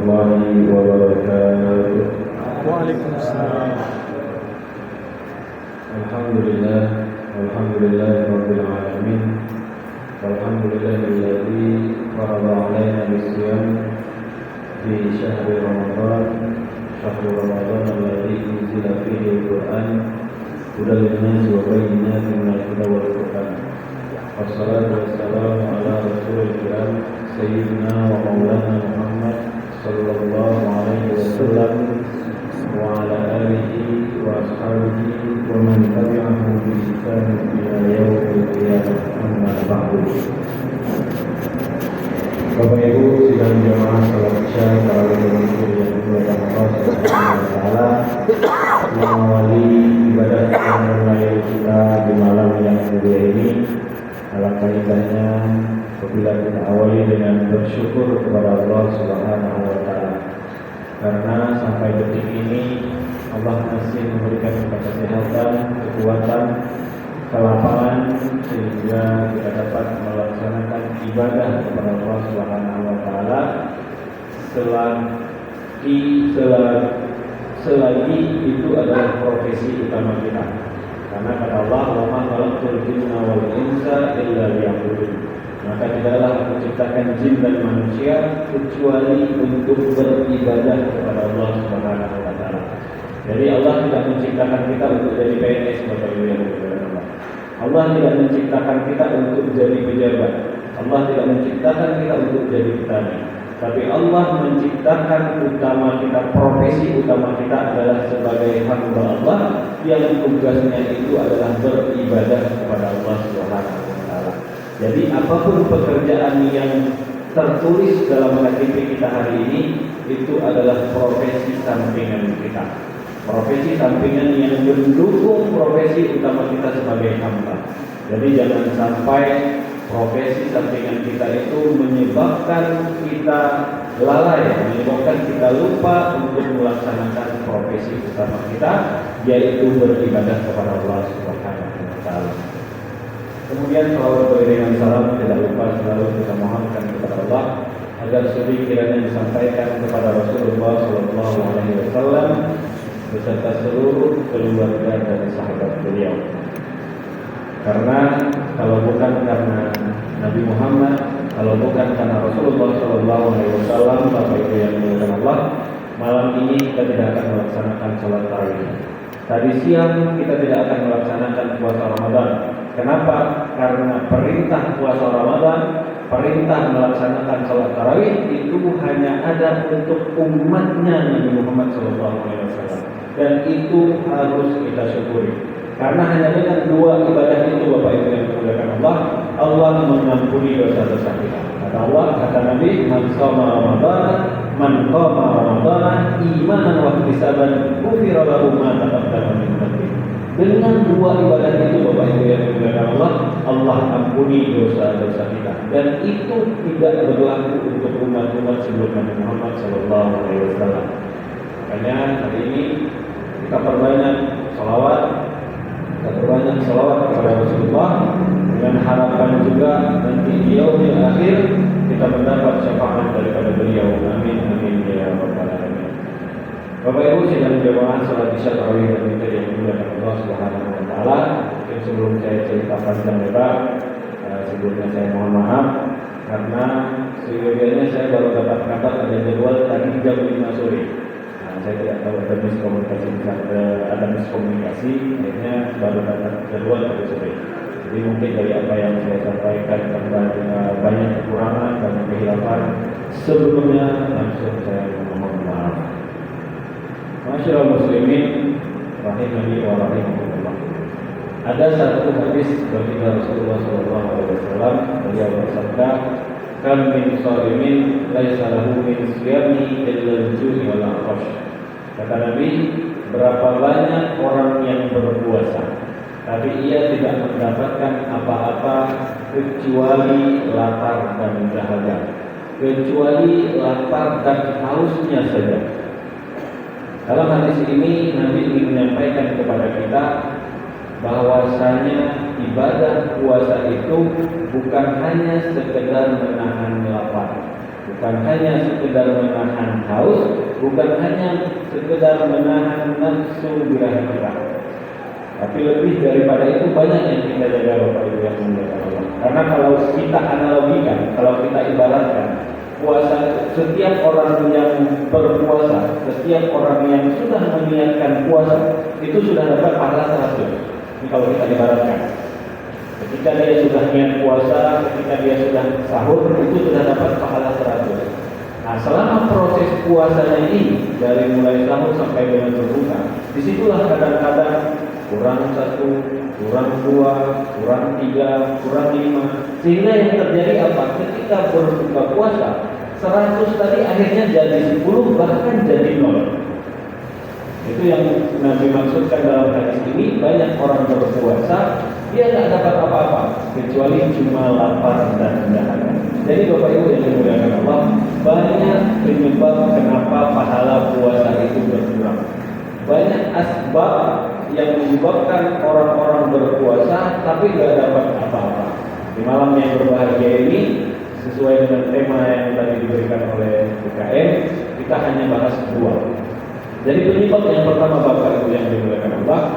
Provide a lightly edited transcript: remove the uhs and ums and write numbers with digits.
warahmatullahi wabarakatuh. Waalaikumsalam. Alhamdulillahirabbil alamin. Walhamdulillahilladzi farada 'alaina bis-shiyam fi syahri Ramadan, syahrul Ramadan alladzi unzila fihi al-Qur'an hudan lin-nasi wa bayyinatin minal huda wal furqan. Wassalatu wassalamu ala rasulil kiram sayyidina wa maulana Muhammad sallallahu alaihi wasallam wa ala alihi wa ashabihi wa man tabi'ahum bi ihsan ila yaumil qiyamah, amma ba'du. Bapak Ibu sidang jamaah salat Isya tarawih yang dimuliakan Allah Subhanahu wa taala, mengawali ibadah qiyamul lail kita di malam yang mulia ini, alangkah indahnya apabila kita awali dengan bersyukur kepada Allah Subhanahu wa taala. Karena sampai detik ini Allah masih memberikan kita kesehatan, kekuatan, kelapangan sehingga kita dapat melaksanakan ibadah kepada Allah Subhanahu wa taala selagi itu adalah profesi utama kita. Karena kata Allah, "Wa ma khalaqtul jinna wal insa illa liya'budun." Maka tidaklah aku ciptakan jin dan manusia kecuali untuk beribadah kepada Allah Subhanahu wa taala. Jadi Allah tidak menciptakan kita untuk jadi PNS, Bapak Ibu yang dimuliakan Allah. Allah tidak menciptakan kita untuk jadi pejabat. Allah tidak menciptakan kita untuk jadi petani. Tapi Allah menciptakan profesi utama kita adalah sebagai hamba Allah yang tugasnya itu adalah beribadah kepada Allah Subhanahu wa taala. Jadi apapun pekerjaan yang tertulis dalam KTP kita hari ini itu adalah profesi sampingan kita. Profesi sampingan yang mendukung profesi utama kita sebagai hamba. Jadi jangan sampai profesi sampingan kita itu menyebabkan kita lalai, menyebabkan kita lupa untuk melaksanakan profesi utama kita, yaitu beribadah kepada Allah Subhanahu wa taala. Kemudian salawat beriringan salam tidak lupa selalu kita mohonkan kepada Allah agar studi kiranya disampaikan kepada Rasulullah Sallallahu Alaihi Wasallam beserta seluruh keluarga dan sahabat beliau. Karena kalau bukan karena Nabi Muhammad, kalau bukan karena Rasulullah Sallallahu Alaihi Wasallam, Bapak Ibu yang dimuliakan Allah, malam ini kita tidak akan melaksanakan sholat tarawih. Tadi siang kita tidak akan melaksanakan puasa Ramadan. Kenapa? Karena perintah puasa Ramadan, perintah melaksanakan sholat tarawih itu hanya ada untuk umatnya Nabi Muhammad SAW, dan itu harus kita syukuri. Karena hanya dengan dua ibadah itu, Bapak Ibu yang dimuliakan Allah, Allah mengampuni dosa-dosa kita. Kata Allah, kata Nabi, "Man shoma Ramadana imanan wa ihtisaban, ghufira lahu ma taqaddama min dhanbihi." Dengan dua ibadah itu, Bapak Ibu yang dimuliakan Allah, Allah ampuni dosa-dosa kita. Dan itu tidak berlaku untuk umat-umat sebelum Nabi Muhammad SAW. Makanya hari ini kita perbanyak salawat kepada Rasulullah dengan harapan juga nanti di yaumil akhir kita mendapat syafaat daripada beliau. Amin amin ya rabbal alamin. Bapak Ibu sidang jamaah salat Isya tarawih dan witir yang dimuliakan Allah Subhanahu wa taala. Mungkin sebelum saya cerita panjang lebar, sebelumnya saya mohon maaf karena sejujurnya saya baru dapat kabar ada jadwal tadi jam 5 sore. Saya tidak tahu ada miskomunikasi, akhirnya baru dapat jadwal tadi sore. Jadi mungkin dari apa yang saya sampaikan banyak kekurangan, banyak kehilapan. Sebelumnya langsung saya mohon maaf. Masyaallah muslimin rahimani wa rahimakumullah. Ada satu hadis dari Rasulullah SAW, beliau bersabda, "Kam min shaimin laisa lahu min siyami illa al-ju'i wal 'atash." Kata Nabi, berapa banyak orang yang berpuasa, tapi ia tidak mendapatkan apa-apa kecuali lapar dan dahaga, kecuali lapar dan hausnya saja. Dalam hadis ini Nabi ingin menyampaikan kepada kita bahwasanya ibadah puasa itu bukan hanya sekedar menahan lapar, Bukan hanya sekedar menahan haus, bukan hanya sekedar menahan nafsu birahi kita, tapi lebih daripada itu banyak yang kita jaga Bapak Ibu yang mulia Allah. Karena kalau kita analogikan, kalau kita ibaratkan puasa, setiap orang yang berpuasa, setiap orang yang sudah meniatkan puasa itu sudah dapat pahala 100. Ini kalau kita ibaratkan. Ketika dia sudah niat puasa, ketika dia sudah sahur, itu sudah dapat pahala 100. Nah, selama proses puasanya ini dari mulai sahur sampai dengan berbuka, disitulah kadang-kadang kurang 1, kurang 2, kurang 3, kurang 5, sehingga yang terjadi apa? Ketika berbuka puasa 100 tadi akhirnya jadi 10, bahkan jadi 0. Itu yang Nabi maksudkan dalam hadis ini. Banyak orang berpuasa, dia tidak dapat apa-apa kecuali cuma lapar dan dahaga. Jadi Bapak Ibu yang dimuliakan Allah, banyak penyebab kenapa pahala puasa itu berkurang. Banyak asbab yang menyebabkan orang-orang berpuasa tapi tidak dapat apa-apa. Di malam yang berbahagia ini, sesuai dengan tema yang tadi diberikan oleh BKM, kita hanya bahas 2. Jadi penyebab yang pertama Bapak Ibu yang dimuliakan Allah,